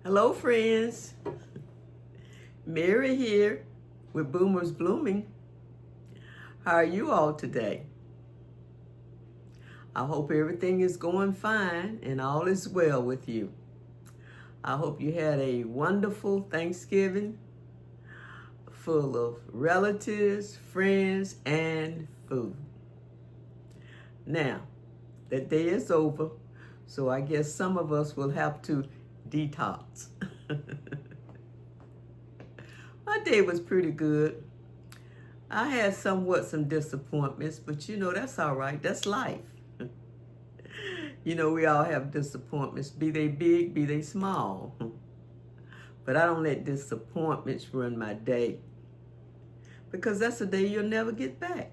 Hello, friends. Mary here with Boomers Blooming. How are you all today? I hope everything is going fine and all is well with you. I hope you had a wonderful Thanksgiving full of relatives, friends, and food. Now, the day is over, so I guess some of us will have to detox. My day was pretty good. I had some disappointments, but that's all right. That's life. We all have disappointments, be they big, be they small. But I don't let disappointments run my day, because that's a day you'll never get back.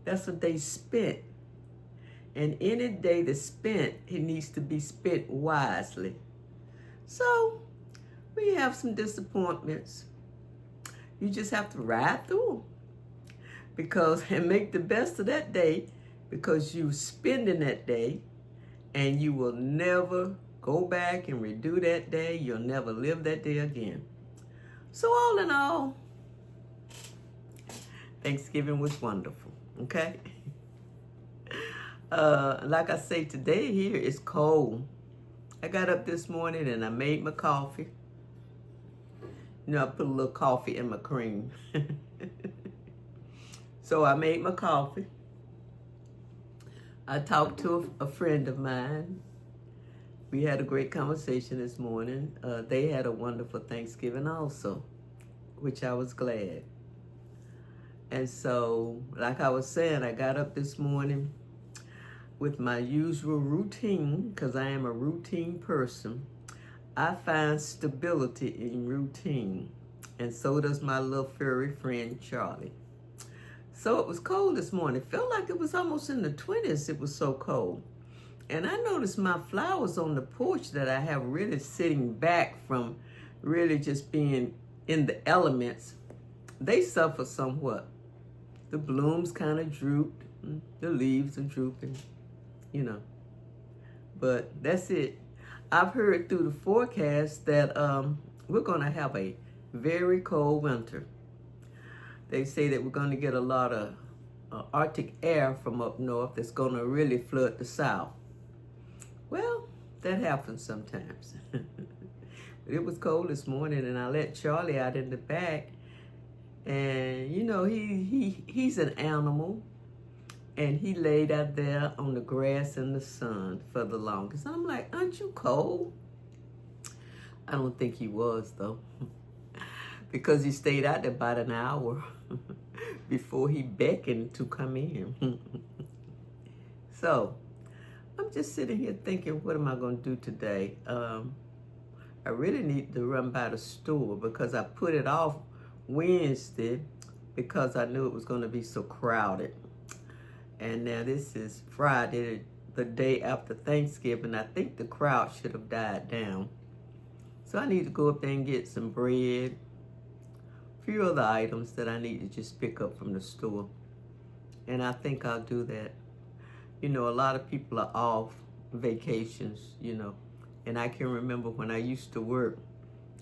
That's a day spent. And any day that's spent, it needs to be spent wisely. So we have some disappointments. You just have to ride through them and make the best of that day, because you spending that day and you will never go back and redo that day. You'll never live that day again. So all in all, Thanksgiving was wonderful, okay? Like I say, today here is cold. I got up this morning and I made my coffee. I put a little coffee in my cream. So I made my coffee. I talked to a friend of mine. We had a great conversation this morning. They had a wonderful Thanksgiving also, which I was glad. And so, like I was saying, I got up this morning with my usual routine, because I am a routine person. I find stability in routine, and so does my little furry friend, Charlie. So it was cold this morning. It felt like it was almost in the 20s. It was so cold. And I noticed my flowers on the porch that I have really sitting back from really just being in the elements, they suffer somewhat. The blooms kind of drooped. The leaves are drooping, But that's it. I've heard through the forecast that we're going to have a very cold winter. They say that we're going to get a lot of Arctic air from up north that's going to really flood the south. Well, that happens sometimes. But it was cold this morning, and I let Charlie out in the back. And, he's an animal. And he laid out there on the grass in the sun for the longest. I'm like, aren't you cold? I don't think he was, though. Because he stayed out there about an hour before he beckoned to come in. So, I'm just sitting here thinking, what am I going to do today? I really need to run by the store, because I put it off Wednesday because I knew it was going to be so crowded. And now this is Friday, the day after Thanksgiving. I think the crowd should have died down. So I need to go up there and get some bread, a few other items that I need to just pick up from the store. And I think I'll do that. A lot of people are off vacations, And I can remember when I used to work,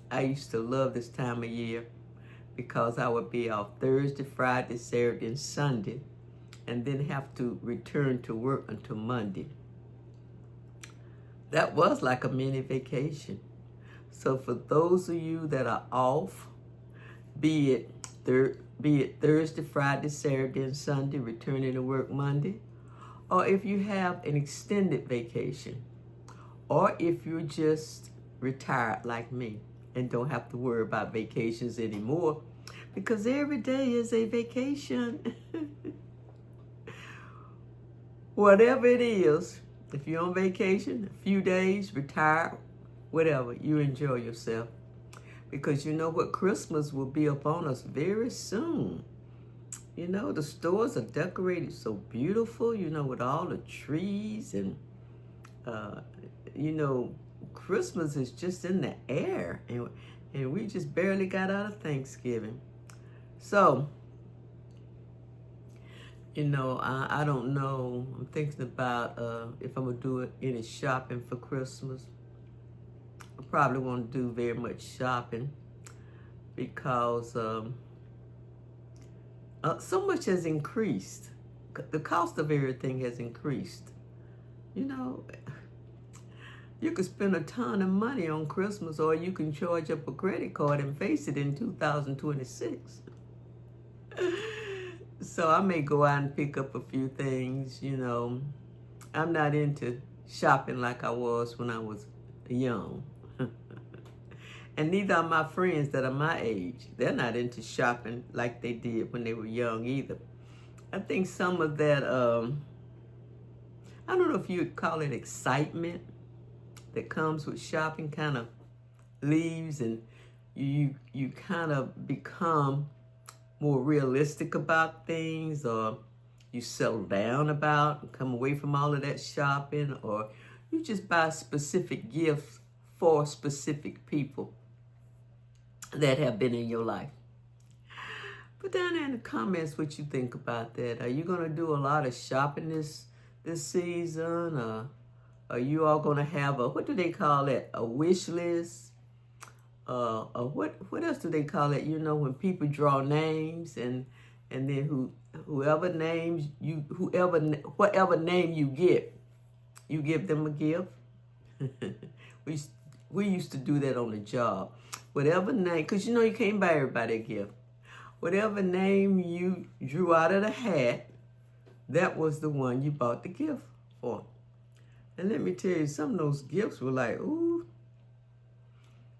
I used to love this time of year, because I would be off Thursday, Friday, Saturday, and Sunday, and then have to return to work until Monday. That was like a mini vacation. So for those of you that are off, be it Thursday, Friday, Saturday, and Sunday, returning to work Monday, or if you have an extended vacation, or if you're just retired like me and don't have to worry about vacations anymore, because every day is a vacation. Whatever it is, if you're on vacation, a few days, retired, whatever, you enjoy yourself. Because you know what? Christmas will be upon us very soon. The stores are decorated so beautiful, with all the trees. And, Christmas is just in the air. And we just barely got out of Thanksgiving. So, I don't know. I'm thinking about if I'm going to do any shopping for Christmas. I probably won't do very much shopping because so much has increased. The cost of everything has increased. You know, you could spend a ton of money on Christmas, or you can charge up a credit card and face it in 2026. So I may go out and pick up a few things, you know. I'm not into shopping like I was when I was young. And neither are my friends that are my age. They're not into shopping like they did when they were young either. I think some of that, I don't know if you'd call it excitement that comes with shopping, kind of leaves, and you kind of become more realistic about things, or you settle down about, come away from all of that shopping, or you just buy specific gifts for specific people that have been in your life. Put down there in the comments what you think about that. Are you going to do a lot of shopping this season? Are you all going to have a, what do they call it, a wish list? What else do they call it? You know, when people draw names, and then whoever names you, whatever name you give them a gift. We used to do that on the job. Whatever name, because you know you can't buy everybody a gift. Whatever name you drew out of the hat, that was the one you bought the gift for. And let me tell you, some of those gifts were like, ooh.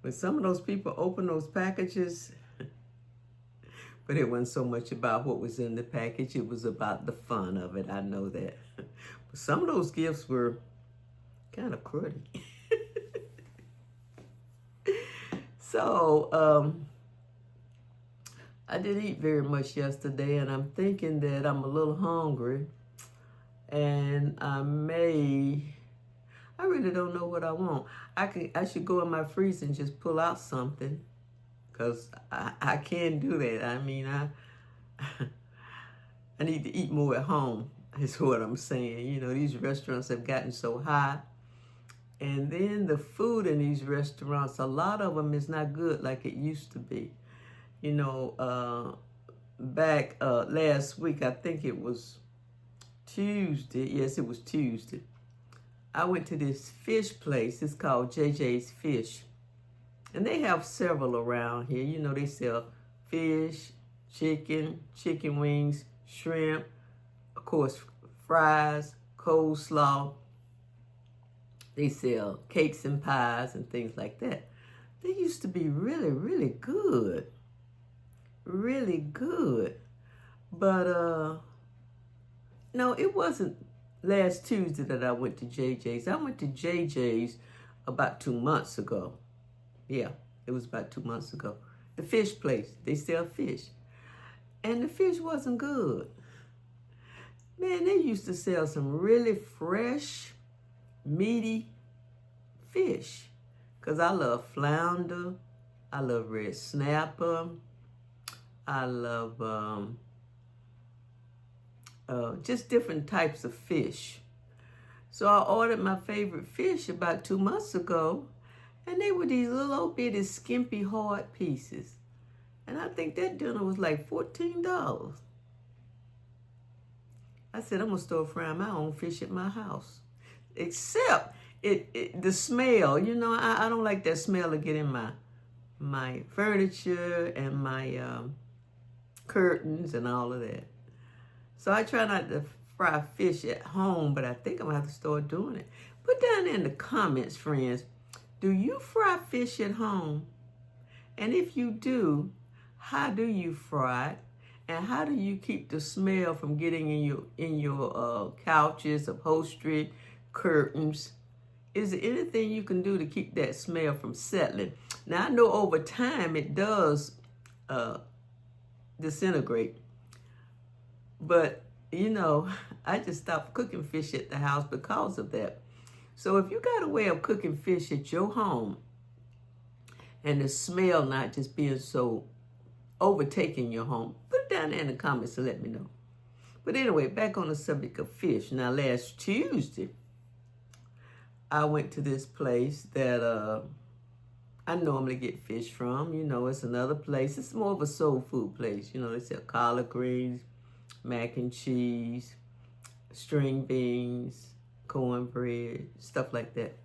When some of those people opened those packages, but it wasn't so much about what was in the package, it was about the fun of it, I know that. But some of those gifts were kind of cruddy. So, I didn't eat very much yesterday, and I'm thinking that I'm a little hungry, and I really don't know what I want. I should go in my freezer and just pull out something, because I can't do that. I mean, I need to eat more at home, is what I'm saying. You know, these restaurants have gotten so high. And then the food in these restaurants, a lot of them is not good like it used to be. You know, back last week, I think it was Tuesday. Yes, it was Tuesday. I went to this fish place. It's called JJ's Fish. And they have several around here. You know, they sell fish, chicken wings, shrimp, of course, fries, coleslaw. They sell cakes and pies and things like that. They used to be really, really good. Really good. But, no, it wasn't last Tuesday that I went to JJ's. I went to JJ's about 2 months ago. Yeah, it was about 2 months ago. The fish place, they sell fish. And the fish wasn't good. Man, they used to sell some really fresh, meaty fish. Because I love flounder. I love red snapper. I love just different types of fish. So I ordered my favorite fish about 2 months ago. And they were these little bitty, skimpy, hard pieces. And I think that dinner was like $14. I said, I'm going to start frying my own fish at my house. Except the smell. You know, I don't like that smell to get in my furniture and my curtains and all of that. So I try not to fry fish at home, but I think I'm going to have to start doing it. Put down in the comments, friends, do you fry fish at home? And if you do, how do you fry it? And how do you keep the smell from getting in your couches, upholstery, curtains? Is there anything you can do to keep that smell from settling? Now, I know over time it does disintegrate. But, you know, I just stopped cooking fish at the house because of that. So if you got a way of cooking fish at your home and the smell not just being so overtaking your home, put it down there in the comments and let me know. But anyway, back on the subject of fish. Now, last Tuesday, I went to this place that I normally get fish from. You know, it's another place. It's more of a soul food place. You know, they sell collard greens, mac and cheese, string beans, cornbread, stuff like that.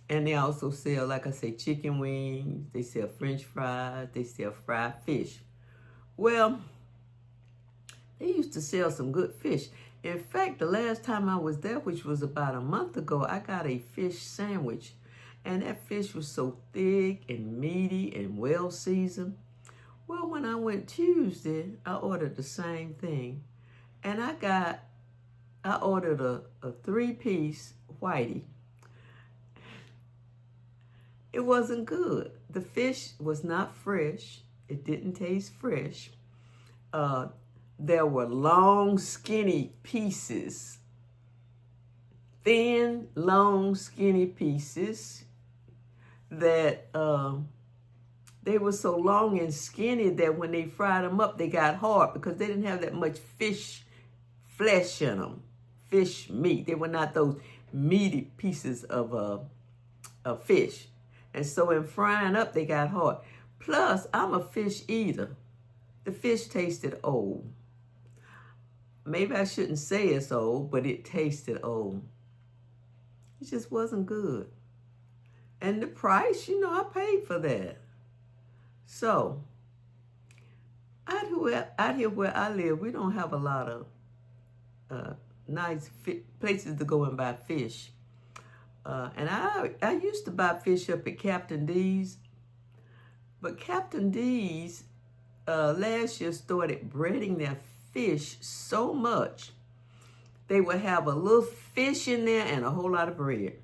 And they also sell, like I say, chicken wings. They sell French fries. They sell fried fish. Well, they used to sell some good fish. In fact, the last time I was there, which was about a month ago, I got a fish sandwich. And that fish was so thick and meaty and well seasoned. Well, when I went Tuesday, I ordered the same thing. And I ordered a 3-piece whitey. It wasn't good. The fish was not fresh. It didn't taste fresh. There were long, skinny pieces. Thin, long, skinny pieces that they were so long and skinny that when they fried them up, they got hard because they didn't have that much fish flesh in them, fish meat. They were not those meaty pieces of fish. And so in frying up, they got hard. Plus, I'm a fish eater. The fish tasted old. Maybe I shouldn't say it's old, but it tasted old. It just wasn't good. And the price, you know, I paid for that. So, out here where I live, we don't have a lot of nice places to go and buy fish. And I used to buy fish up at Captain D's. But Captain D's last year started breading their fish so much, they would have a little fish in there and a whole lot of bread.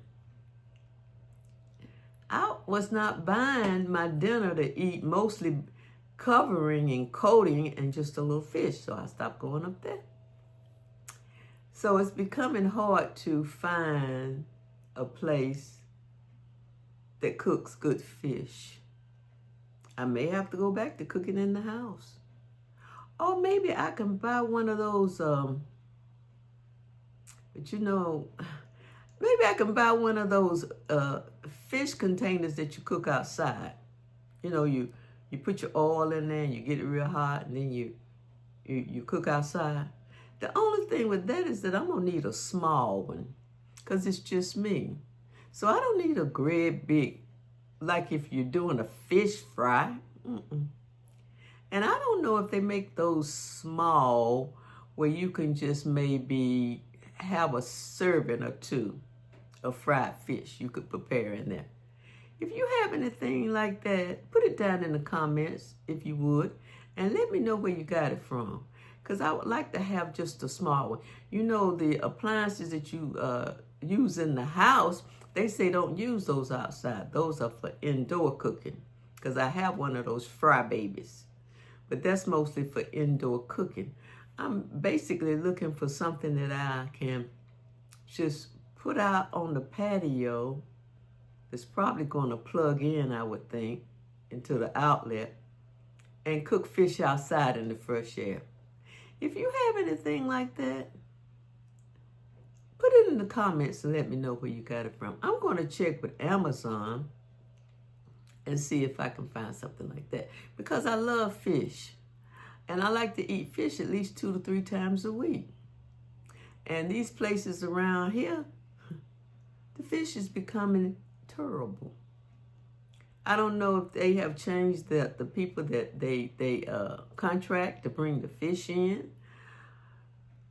I was not buying my dinner to eat, mostly covering and coating and just a little fish, so I stopped going up there. So it's becoming hard to find a place that cooks good fish. I may have to go back to cooking in the house. Or maybe I can buy one of those, but you know, maybe I can buy one of those fish containers that you cook outside. You know, you put your oil in there and you get it real hot and then you cook outside. The only thing with that is that I'm going to need a small one because it's just me. So I don't need a great big, like if you're doing a fish fry. And I don't know if they make those small where you can just maybe have a serving or two of fried fish you could prepare in there. If you have anything like that, put it down in the comments if you would, and let me know where you got it from. Because I would like to have just a small one. You know, the appliances that you use in the house, they say don't use those outside. Those are for indoor cooking. Because I have one of those fry babies. But that's mostly for indoor cooking. I'm basically looking for something that I can just put out on the patio. It's probably going to plug in, I would think, into the outlet and cook fish outside in the fresh air. If you have anything like that, put it in the comments and let me know where you got it from. I'm going to check with Amazon and see if I can find something like that. Because I love fish. And I like to eat fish at least 2 to 3 times a week. And these places around here, the fish is becoming terrible. I don't know if they have changed the people that they contract to bring the fish in.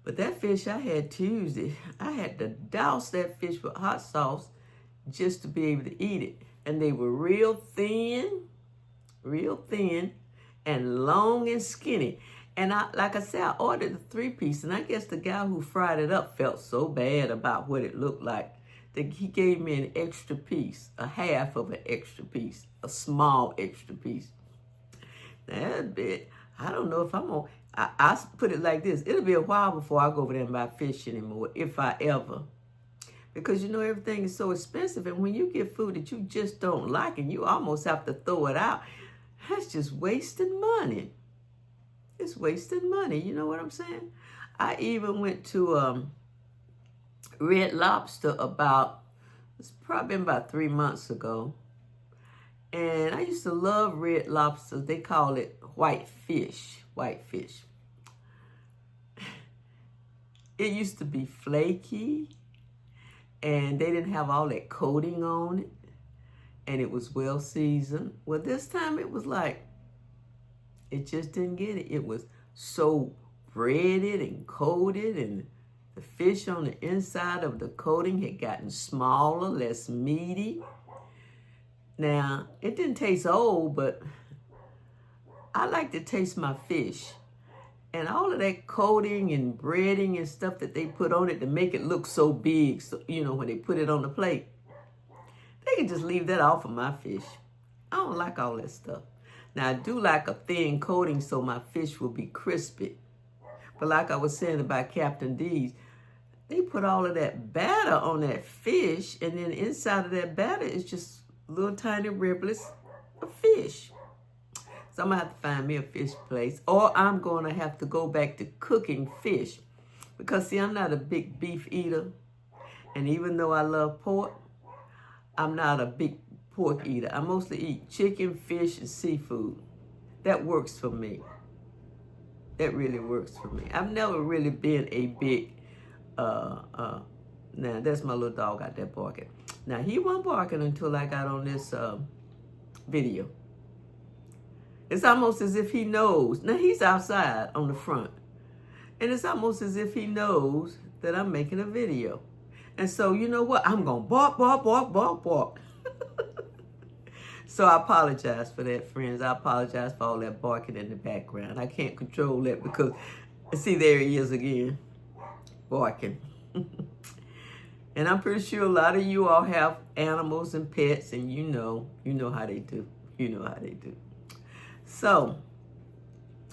But that fish I had Tuesday, I had to douse that fish with hot sauce just to be able to eat it. And they were real thin, and long and skinny. And like I said, I ordered the 3-piece, and I guess the guy who fried it up felt so bad about what it looked like that he gave me an extra piece, a half of an extra piece, a small extra piece. That bit, I don't know if I'm going to, I put it like this, it'll be a while before I go over there and buy fish anymore, if I ever. Because, you know, everything is so expensive. And when you get food that you just don't like and you almost have to throw it out, that's just wasting money. It's wasting money. You know what I'm saying? I even went to Red Lobster it's probably been about 3 months ago. And I used to love red lobsters. They call it white fish. White fish. It used to be flaky, and they didn't have all that coating on it, and it was well seasoned. Well, this time it was like, it just didn't get it. It was so breaded and coated, and the fish on the inside of the coating had gotten smaller, less meaty. Now, it didn't taste old, but I like to taste my fish. And all of that coating and breading and stuff that they put on it to make it look so big, so, you know, when they put it on the plate, they can just leave that off of my fish. I don't like all that stuff. Now, I do like a thin coating so my fish will be crispy. But like I was saying about Captain D's, they put all of that batter on that fish, and then inside of that batter is just little tiny riblets of fish. So I'm going to have to find me a fish place, or I'm going to have to go back to cooking fish. Because, see, I'm not a big beef eater. And even though I love pork, I'm not a big pork eater. I mostly eat chicken, fish, and seafood. That works for me. That really works for me. I've never really been a big, now that's my little dog out there barking. Now, he wasn't barking until I got on this video. It's almost as if he knows. Now, he's outside on the front. And it's almost as if he knows that I'm making a video. And so, you know what? I'm going to bark, bark, bark, bark, bark. So I apologize for that, friends. I apologize for all that barking in the background. I can't control that because, see, there he is again, barking. And I'm pretty sure a lot of you all have animals and pets, and you know how they do. You know how they do. So,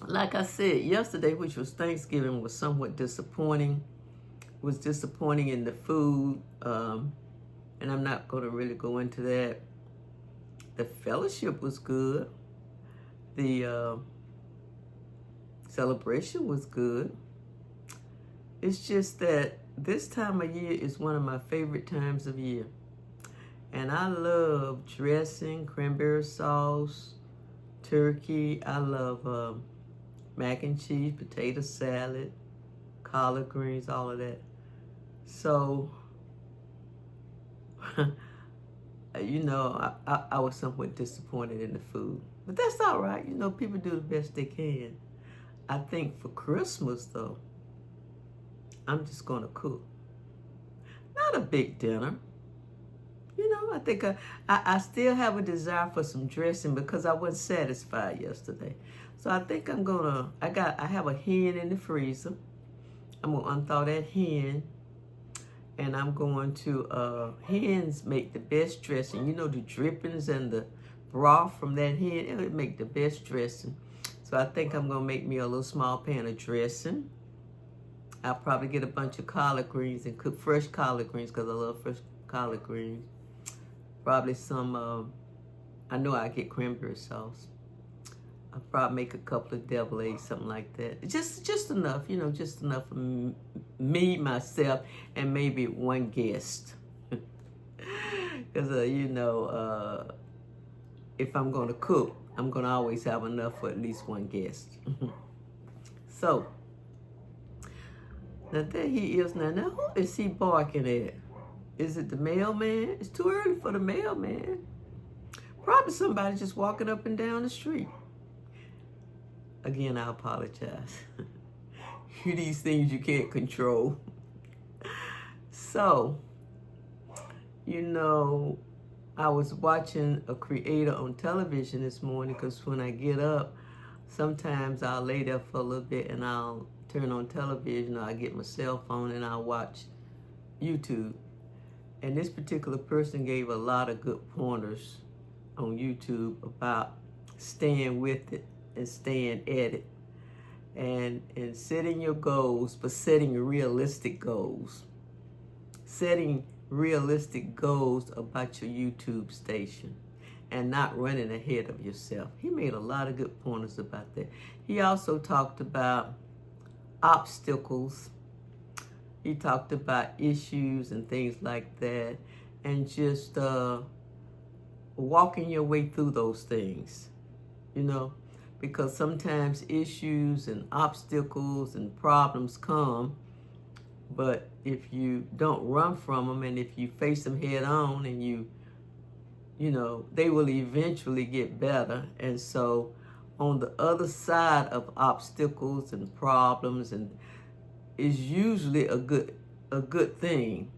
like I said, yesterday, which was Thanksgiving, was somewhat disappointing. It was disappointing in the food, and I'm not going to really go into that. The fellowship was good. The celebration was good. It's just that this time of year is one of my favorite times of year. And I love dressing, cranberry sauce, turkey. I love mac and cheese, potato salad, collard greens, all of that. So, you know, I was somewhat disappointed in the food. But that's all right. You know, people do the best they can. I think for Christmas, though, I'm just going to cook. Not a big dinner. You know, I think I still have a desire for some dressing because I wasn't satisfied yesterday. So I think I'm going to, I have a hen in the freezer. I'm going to unthaw that hen. And I'm going to, hens make the best dressing. You know, the drippings and the broth from that hen, it would make the best dressing. So I think I'm going to make me a little small pan of dressing. I'll probably get a bunch of collard greens and cook fresh collard greens because I love fresh collard greens. Probably some, I know I get cranberry sauce. I'll probably make a couple of devil eggs, something like that. Just enough, you know, just enough for me, myself, and maybe one guest. Because, you know, if I'm going to cook, I'm going to always have enough for at least one guest. So, now there he is now. Now, who is he barking at? Is it the mailman? It's too early for the mailman. Probably somebody just walking up and down the street. Again, I apologize. These things you can't control. So, you know, I was watching a creator on television this morning because when I get up, sometimes I'll lay there for a little bit and I'll turn on television or I get my cell phone and I'll watch YouTube. And this particular person gave a lot of good pointers on YouTube about staying with it and staying at it. And setting your goals, but setting realistic goals. Setting realistic goals about your YouTube station and not running ahead of yourself. He made a lot of good pointers about that. He also talked about obstacles. He talked about issues and things like that. And just walking your way through those things, you know, because sometimes issues and obstacles and problems come, but if you don't run from them and if you face them head on and you know, they will eventually get better. And so on the other side of obstacles and problems and is usually a good thing,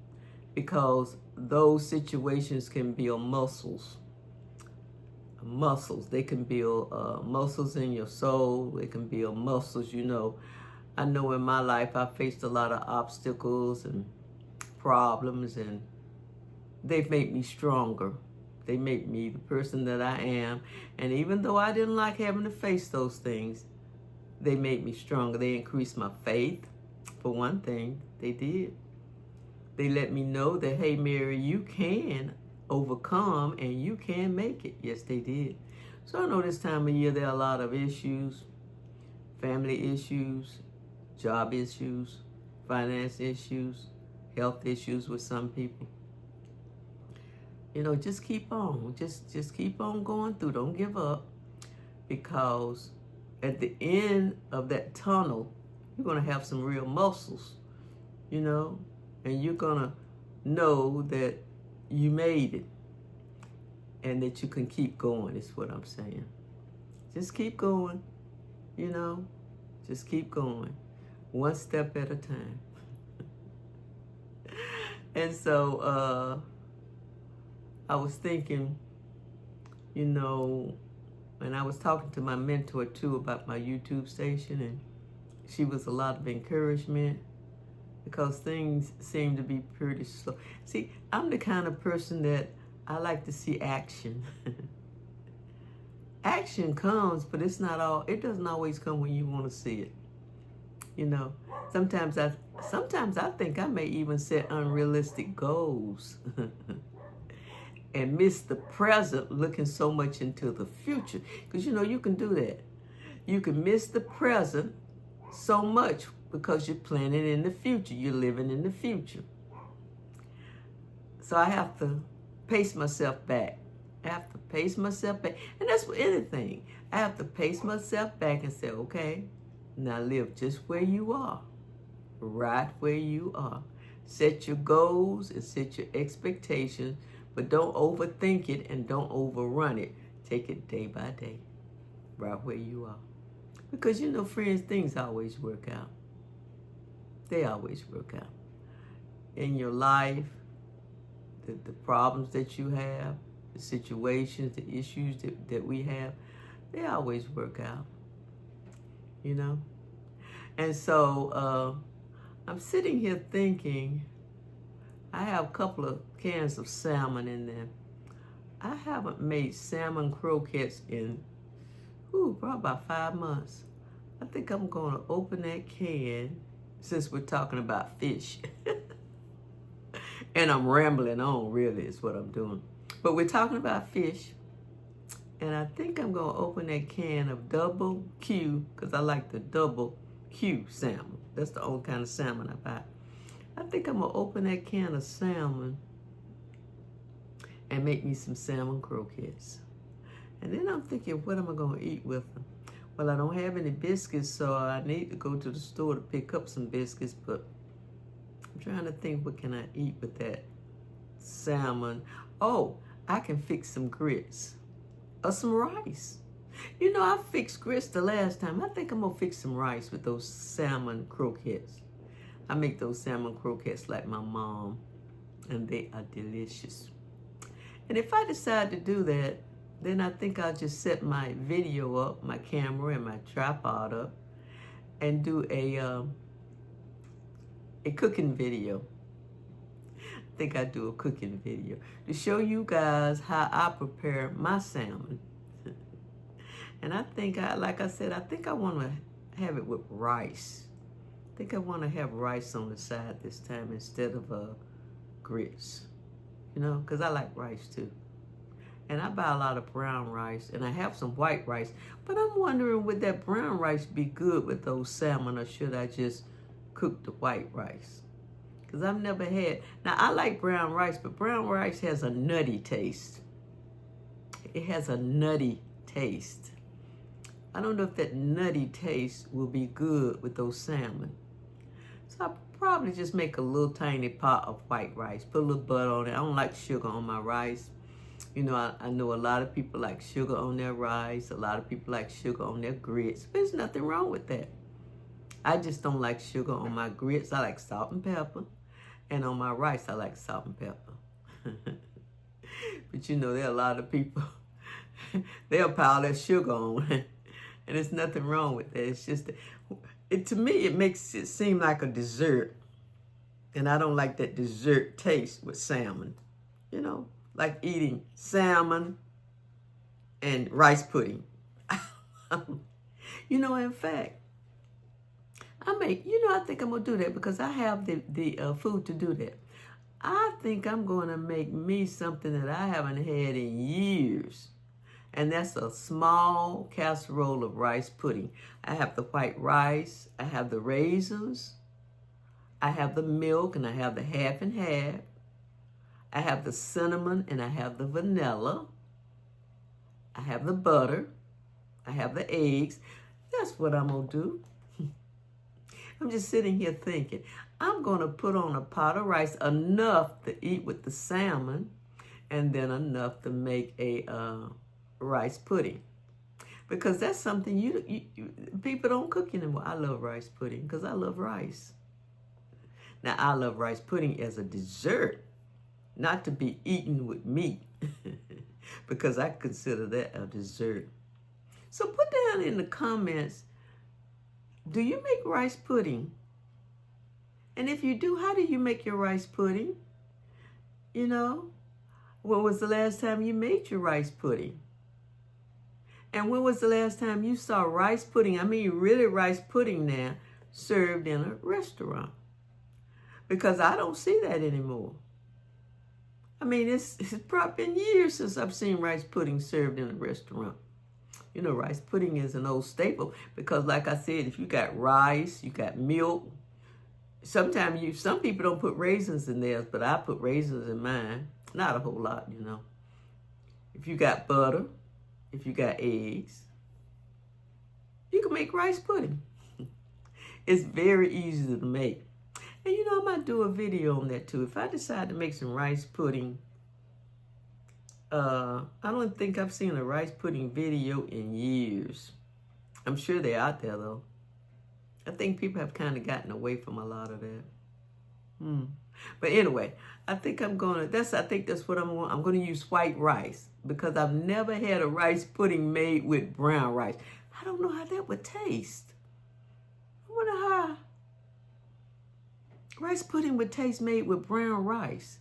because those situations can build muscles. They can build muscles in your soul. They can build muscles, you know. I know in my life I faced a lot of obstacles and problems, and they've made me stronger. They make me the person that I am. And even though I didn't like having to face those things, they made me stronger. They increased my faith, for one thing. They did. They let me know that, hey, Mary, you can overcome and you can make it. Yes, they did. So I know this time of year there are a lot of issues, family issues, job issues, finance issues, health issues with some people. You know, just keep on. Just keep on going through. Don't give up, because at the end of that tunnel, you're going to have some real muscles, you know, and you're going to know that you made it and that you can keep going, is what I'm saying. Just keep going, you know, just keep going, one step at a time. And so I was thinking, you know, and I was talking to my mentor too about my YouTube station, and she was a lot of encouragement, because things seem to be pretty slow. See, I'm the kind of person that I like to see action. Action comes, but it doesn't always come when you want to see it. You know, sometimes I think I may even set unrealistic goals and miss the present, looking so much into the future. Because, you know, you can do that. You can miss the present so much because you're planning in the future. You're living in the future. So I have to pace myself back. And that's with anything. I have to pace myself back and say, okay, now live just where you are. Right where you are. Set your goals and set your expectations, but don't overthink it and don't overrun it. Take it day by day, right where you are. Because, you know, friends, things always work out. They always work out. In your life, the problems that you have, the situations, the issues that we have, they always work out, you know? And so I'm sitting here thinking, I have a couple of cans of salmon in there. I haven't made salmon croquettes in, probably about 5 months. I think I'm going to open that can, since we're talking about fish. And I'm rambling on, really, is what I'm doing. But we're talking about fish. And I think I'm going to open that can of double Q, because I like the double Q salmon. That's the only kind of salmon I buy. I think I'm going to open that can of salmon and make me some salmon croquettes. And then I'm thinking, what am I going to eat with them? Well, I don't have any biscuits, so I need to go to the store to pick up some biscuits, but I'm trying to think, what can I eat with that salmon? Oh, I can fix some grits or some rice. You know, I fixed grits the last time. I think I'm going to fix some rice with those salmon croquettes. I make those salmon croquettes like my mom, and they are delicious. And if I decide to do that, then I think I'll just set my video up, my camera and my tripod up, and do a cooking video. I think I'll do a cooking video to show you guys how I prepare my salmon. And I think, like I said, I think I want to have it with rice. I think I want to have rice on the side this time instead of grits, you know, because I like rice too. And I buy a lot of brown rice, and I have some white rice. But I'm wondering, would that brown rice be good with those salmon, or should I just cook the white rice? Because I've never had. Now, I like brown rice, but brown rice has a nutty taste. it has a nutty taste. I don't know if that nutty taste will be good with those salmon. So I'll probably just make a little tiny pot of white rice. Put a little butter on it. I don't like sugar on my rice. You know, I know a lot of people like sugar on their rice. A lot of people like sugar on their grits. There's nothing wrong with that. I just don't like sugar on my grits. I like salt and pepper. And on my rice, I like salt and pepper. But you know, there are a lot of people, they'll pile that sugar on. And there's nothing wrong with that. It's just, to me, it makes it seem like a dessert. And I don't like that dessert taste with salmon. You know, like eating salmon and rice pudding. You know, in fact, I think I'm going to do that because I have the food to do that. I think I'm going to make me something that I haven't had in years. And that's a small casserole of rice pudding. I have the white rice, I have the raisins, I have the milk, and I have the half and half. I have the cinnamon, and I have the vanilla. I have the butter. I have the eggs. That's what I'm going to do. I'm just sitting here thinking, I'm going to put on a pot of rice, enough to eat with the salmon, and then enough to make a rice pudding. Because that's something you people don't cook anymore. I love rice pudding because I love rice. Now, I love rice pudding as a dessert, not to be eaten with meat, because I consider that a dessert. So put down in the comments, do you make rice pudding? And if you do, how do you make your rice pudding? You know, when was the last time you made your rice pudding? And when was the last time you saw rice pudding, I mean really rice pudding now, served in a restaurant? Because I don't see that anymore. I mean, it's probably been years since I've seen rice pudding served in a restaurant. You know, rice pudding is an old staple because, like I said, if you got rice, you got milk. Sometimes some people don't put raisins in theirs, but I put raisins in mine. Not a whole lot, you know. If you got butter, if you got eggs, you can make rice pudding. It's very easy to make. And you know, I might do a video on that too. If I decide to make some rice pudding, I don't think I've seen a rice pudding video in years. I'm sure they're out there though. I think people have kind of gotten away from a lot of that. But anyway, I think that's what I'm going. I'm going to use white rice because I've never had a rice pudding made with brown rice. I don't know how that would taste. I wonder how rice pudding would taste made with brown rice.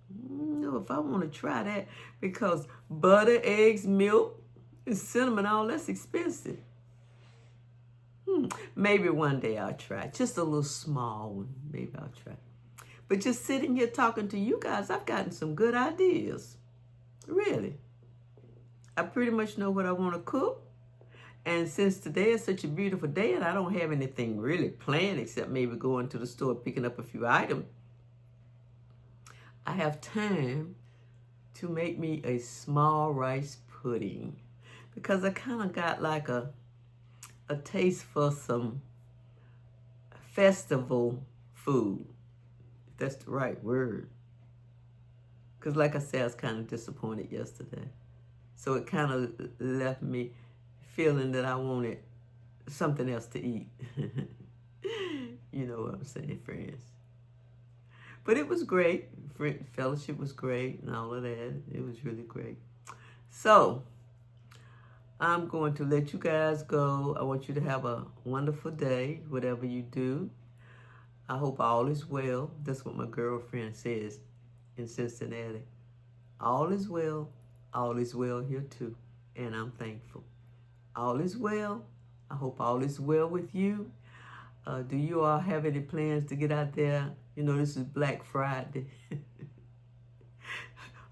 I don't know if I want to try that because butter, eggs, milk, and cinnamon, all that's expensive. Maybe one day I'll try. Just a little small one. Maybe I'll try. But just sitting here talking to you guys, I've gotten some good ideas. Really. I pretty much know what I want to cook. And since today is such a beautiful day and I don't have anything really planned except maybe going to the store picking up a few items, I have time to make me a small rice pudding because I kind of got like a taste for some festival food, if that's the right word. Because like I said, I was kind of disappointed yesterday. So it kind of left me feeling that I wanted something else to eat. You know what I'm saying, friends. But it was great. Fellowship was great and all of that. It was really great. So I'm going to let you guys go. I want you to have a wonderful day, whatever you do. I hope all is well. That's what my girlfriend says in Cincinnati. All is well here too. And I'm thankful. All is well. I hope all is well with you. Do you all have any plans to get out there? You know, this is Black Friday.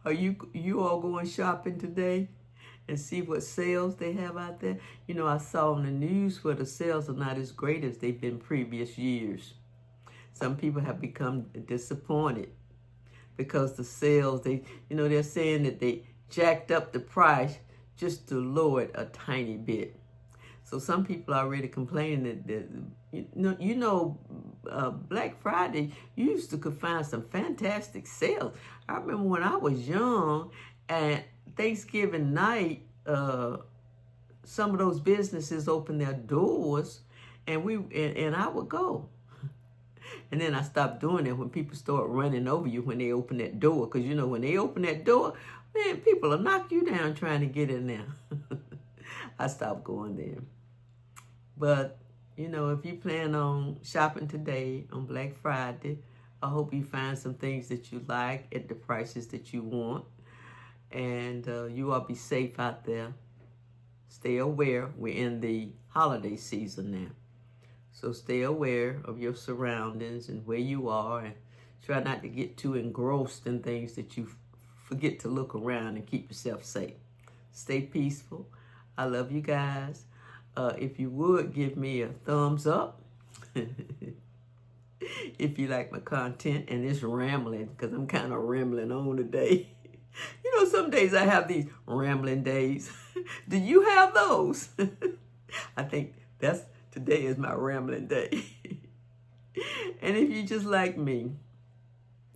Are you all going shopping today and see what sales they have out there? You know, I saw on the news where the sales are not as great as they've been previous years. Some people have become disappointed because the sales, they're saying that jacked up the price just to lower it a tiny bit. So some people are already complaining that Black Friday, you used to could find some fantastic sales. I remember when I was young, and Thanksgiving night, some of those businesses opened their doors, and I would go. And then I stopped doing that when people start running over you when they open that door. Because, when they open that door, man, people will knock you down trying to get in there. I stopped going there. But, if you plan on shopping today on Black Friday, I hope you find some things that you like at the prices that you want. And you all be safe out there. Stay aware. We're in the holiday season now. So stay aware of your surroundings and where you are, and try not to get too engrossed in things that you forget to look around, and keep yourself safe. Stay peaceful. I love you guys. If you would, give me a thumbs up if you like my content, and it's rambling, because I'm kind of rambling on today. Some days I have these rambling days. Do you have those? I think today is my rambling day. And if you just like me,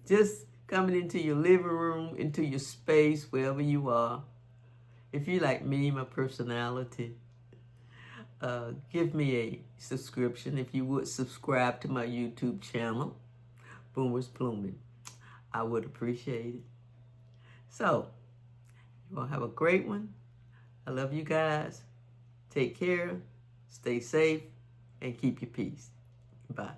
just coming into your living room, into your space, wherever you are, if you like me, my personality, give me a subscription. If you would subscribe to my YouTube channel, Boomers Blooming, I would appreciate it. So, you all have a great one. I love you guys. Take care, stay safe, and keep your peace. Bye.